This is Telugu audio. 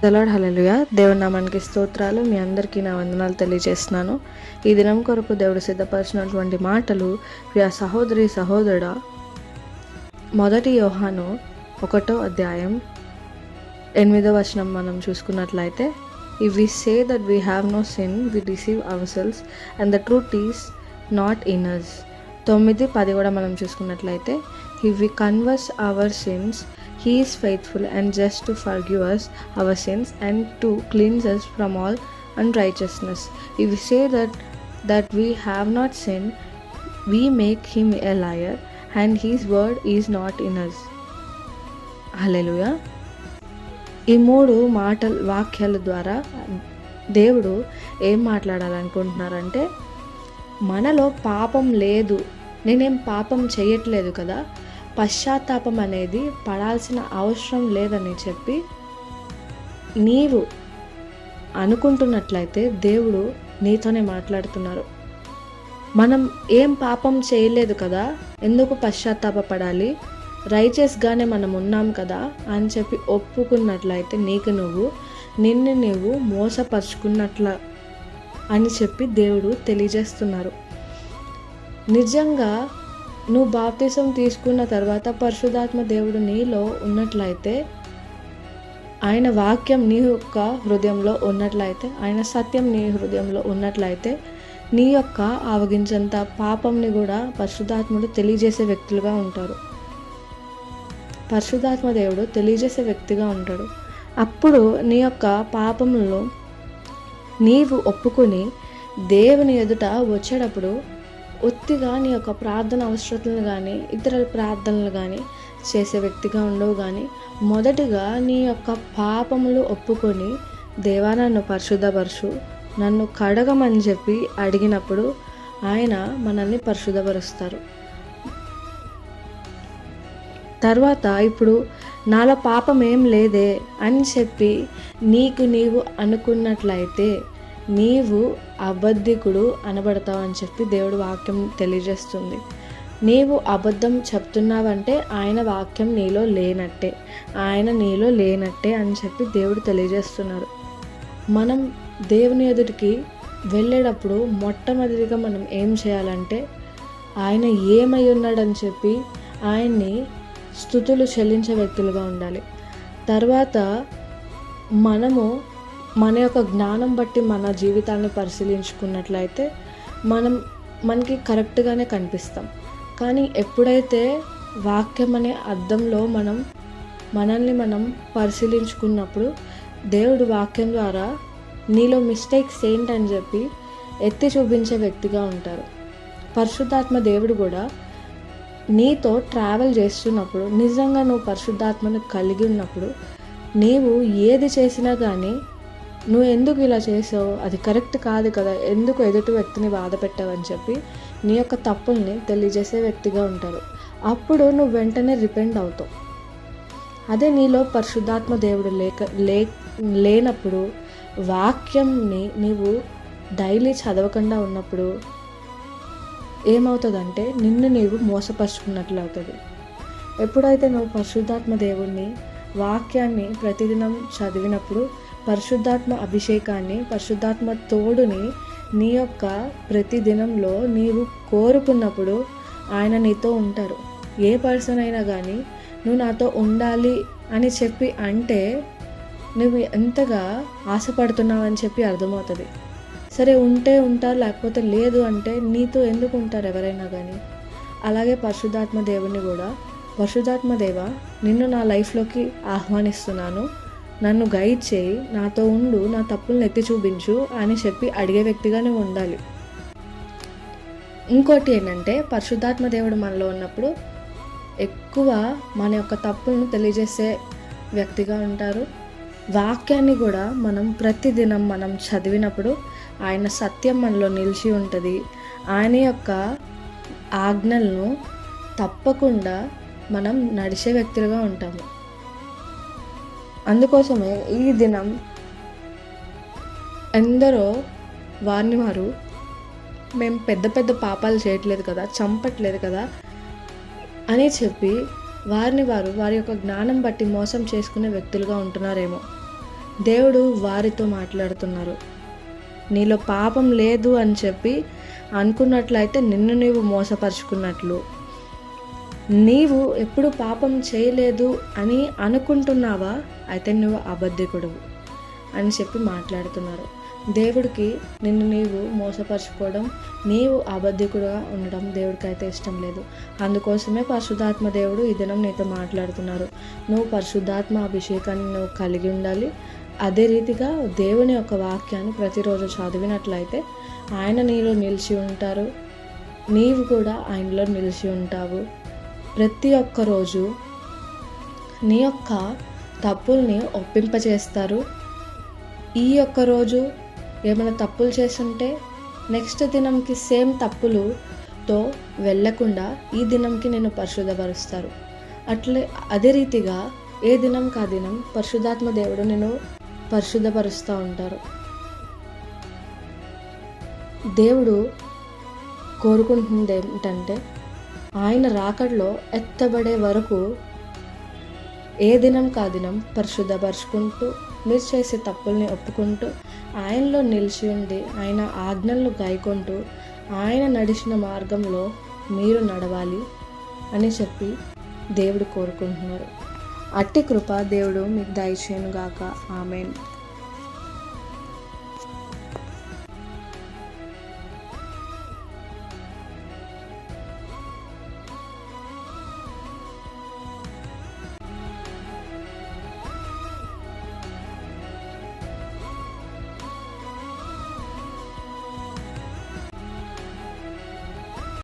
దలాడ్ హల్లెలూయా. దేవుని నామానికి స్తోత్రాలు. మీ అందరికీ నా వందనాలు తెలియజేస్తున్నాను. ఈ దినం కొరకు దేవుడు సిద్ధపరిచినటువంటి మాటలు, ప్రియ సహోదరి సహోదరుడా, 1 యోహాను 1 8 మనం చూసుకున్నట్లయితే, if we say that we have no sin we deceive ourselves and the truth is not in us. 9-10 కూడా మనం చూసుకున్నట్లయితే, if we converse our sins He is faithful and just to forgive us our sins and to cleanse us from all unrighteousness. If we say that we have not sinned, we make him a liar and his word is not in us. హల్లెలూయా. ఈ 3 వాక్యాల ద్వారా దేవుడు ఏం మాట్లాడాలనుకుంటున్నారంటే, మనలో పాపం లేదు, నేనేం పాపం చేయట్లేదు కదా, పశ్చాత్తాపం అనేది పడాల్సిన అవసరం లేదని చెప్పి నీవు అనుకుంటున్నట్లయితే దేవుడు నీతోనే మాట్లాడుతున్నారు. మనం ఏం పాపం చేయలేదు కదా, ఎందుకు పశ్చాత్తాపపడాలి, రైచియస్గానే మనం ఉన్నాం కదా అని చెప్పి ఒప్పుకున్నట్లయితే నిన్ను నువ్వు మోసపరుచుకున్నట్ల అని చెప్పి దేవుడు తెలియజేస్తున్నారు. నిజంగా నువ్వు బాప్తిసం తీసుకున్న తర్వాత పరిశుద్ధాత్మ దేవుడు నీలో ఉన్నట్లయితే, ఆయన వాక్యం నీ యొక్క హృదయంలో ఉన్నట్లయితే, ఆయన సత్యం నీ హృదయంలో ఉన్నట్లయితే, నీ యొక్క ఆవగించంత పాపంని కూడా పరిశుద్ధాత్ముడు తెలియజేసే వ్యక్తులుగా ఉంటారు. పరిశుద్ధాత్మ దేవుడు తెలియజేసే వ్యక్తిగా ఉంటాడు. అప్పుడు నీ యొక్క పాపములను నీవు ఒప్పుకొని దేవుని ఎదుట వచ్చేటప్పుడు ఒత్తిగా నీ యొక్క ప్రార్థన అవసరతలను కానీ ఇతరుల ప్రార్థనలు కానీ చేసే వ్యక్తిగా ఉండవు. కానీ మొదటిగా నీ యొక్క పాపములు ఒప్పుకొని, దేవా నన్ను పరిశుద్ధపరచు, నన్ను కడగమని చెప్పి అడిగినప్పుడు ఆయన మనల్ని పరిశుద్ధపరుస్తారు. తర్వాత ఇప్పుడు నాలో పాపం ఏం లేదే అని చెప్పి నీవు అనుకున్నట్లయితే నీవు అబద్ధికుడు అనబడతావు అని చెప్పి దేవుడు వాక్యం తెలియజేస్తుంది. నీవు అబద్ధం చెప్తున్నావంటే ఆయన వాక్యం నీలో లేనట్టే, ఆయన నీలో లేనట్టే అని చెప్పి దేవుడు తెలియజేస్తున్నారు. మనం దేవుని ఎదుటికి వెళ్ళేటప్పుడు మొట్టమొదటిగా మనం ఏం చేయాలంటే, ఆయన ఏమై ఉన్నాడని చెప్పి ఆయన్ని స్తుతులు చెల్లించే వ్యక్తులుగా ఉండాలి. తర్వాత మనము మన యొక్క జ్ఞానం బట్టి మన జీవితాన్ని పరిశీలించుకున్నట్లయితే మనకి కరెక్ట్గానే కనిపిస్తాం. కానీ ఎప్పుడైతే వాక్యం అనే అద్దంలో మనల్ని మనం పరిశీలించుకున్నప్పుడు దేవుడు వాక్యం ద్వారా నీలో మిస్టేక్స్ ఏంటని చెప్పి ఎత్తి చూపించే వ్యక్తిగా ఉంటారు. పరిశుద్ధాత్మ దేవుడు కూడా నీతో ట్రావెల్ చేస్తున్నప్పుడు, నిజంగా నువ్వు పరిశుద్ధాత్మను కలిగి ఉన్నప్పుడు, నీవు ఏది చేసినా కానీ నువ్వు ఎందుకు ఇలా చేసావు, అది కరెక్ట్ కాదు కదా, ఎందుకు ఎదుటి వ్యక్తిని బాధ పెట్టావని చెప్పి నీ యొక్క తప్పుల్ని తెలియజేసే వ్యక్తిగా ఉంటారు. అప్పుడు నువ్వు వెంటనే రిపెంట్ అవుతావు. అదే నీలో పరిశుద్ధాత్మ దేవుడు లేనప్పుడు, వాక్యంని నీవు డైలీ చదవకుండా ఉన్నప్పుడు ఏమవుతుందంటే నిన్ను నీవు మోసపరుచుకున్నట్లు అవుతుంది. ఎప్పుడైతే నువ్వు పరిశుద్ధాత్మ దేవుడిని వాక్యాన్ని ప్రతిదినం చదివినప్పుడు, పరిశుద్ధాత్మ అభిషేకాన్ని, పరిశుద్ధాత్మ తోడుని నీ యొక్క ప్రతిదినంలో నీవు కోరుకున్నప్పుడు ఆయన నీతో ఉంటారు. ఏ పర్సన్ అయినా కానీ నువ్వు నాతో ఉండాలి అని చెప్పి అంటే నువ్వు ఎంతగా ఆశపడుతున్నావని చెప్పి అర్థమవుతుంది. సరే ఉంటే ఉంటారు, లేకపోతే లేదు అంటే నీతో ఎందుకు ఉంటారు ఎవరైనా కానీ. అలాగే పరిశుద్ధాత్మ దేవుని కూడా, పరిశుద్ధాత్మ దేవ నిన్ను నా లైఫ్లోకి ఆహ్వానిస్తున్నాను, నన్ను గైడ్ చేయి, నాతో ఉండు, నా తప్పులను ఎత్తి చూపించు అని చెప్పి అడిగే వ్యక్తిగా నువ్వు ఉండాలి. ఇంకోటి ఏంటంటే, పరిశుద్ధాత్మ దేవుడు మనలో ఉన్నప్పుడు ఎక్కువ మన యొక్క తప్పులను తెలియజేసే వ్యక్తిగా ఉంటారు. వాక్యాన్ని కూడా మనం ప్రతిదినం మనం చదివినప్పుడు ఆయన సత్యం మనలో నిలిచి ఉంటుంది. ఆయన యొక్క ఆజ్ఞలను తప్పకుండా మనం నడిచే వ్యక్తులుగా ఉంటాము. అందుకోసమే ఈ దినం ఎందరో వారు మేము పెద్ద పెద్ద పాపాలు చేయట్లేదు కదా, చంపట్లేదు కదా అని చెప్పి వారి యొక్క జ్ఞానం బట్టి మోసం చేసుకునే వ్యక్తులుగా ఉంటున్నారేమో. దేవుడు వారితో మాట్లాడుతున్నారు. నీలో పాపం లేదు అని చెప్పి అనుకున్నట్లయితే నిన్ను నీవు మోసపరుచుకున్నట్లు. నీవు ఎప్పుడు పాపం చేయలేదు అని అనుకుంటున్నావా, అయితే నువ్వు అబద్ధికుడువు అని చెప్పి మాట్లాడుతున్నారు. దేవుడికి నిన్ను నీవు మోసపరుచుకోవడం, నీవు అబద్ధికుడుగా ఉండడం దేవుడికి అయితే ఇష్టం లేదు. అందుకోసమే పరిశుద్ధాత్మ దేవుడు ఈ దినం నీతో మాట్లాడుతున్నారు. నువ్వు పరిశుద్ధాత్మ అభిషేకాన్ని నువ్వు కలిగి ఉండాలి. అదే రీతిగా దేవుని యొక్క వాక్యాన్ని ప్రతిరోజు చదివినట్లయితే ఆయన నీలో నిలిచి ఉంటారు, నీవు కూడా ఆయనలో నిలిచి ఉంటావు. ప్రతి ఒక్క రోజు నీ యొక్క తప్పుల్ని ఒప్పింపచేస్తారు. ఈ యొక్క రోజు ఏమైనా తప్పులు చేస్తుంటే నెక్స్ట్ దినంకి సేమ్ తప్పులతో వెళ్ళకుండా ఈ దినంకి నేను పరిశుద్ధపరుస్తారు. అదే రీతిగా ఏ దినంకి ఆ దినం పరిశుద్ధాత్మ దేవుడు నేను పరిశుద్ధపరుస్తూ ఉంటారు. దేవుడు కోరుకుంటుంది ఏంటంటే ఆయన రాకడలో ఎత్తబడే వరకు ఏ దినం కాదినం పరిశుద్ధపరుచుకుంటూ మీరు చేసే తప్పుల్ని ఒప్పుకుంటూ ఆయనలో నిలిచి ఉండి ఆయన ఆజ్ఞలను గాయకుంటూ ఆయన నడిచిన మార్గంలో మీరు నడవాలి అని చెప్పి దేవుడు కోరుకుంటున్నారు. అట్టి కృప దేవుడు మీకు దయచేయునుగాక. ఆమేన్.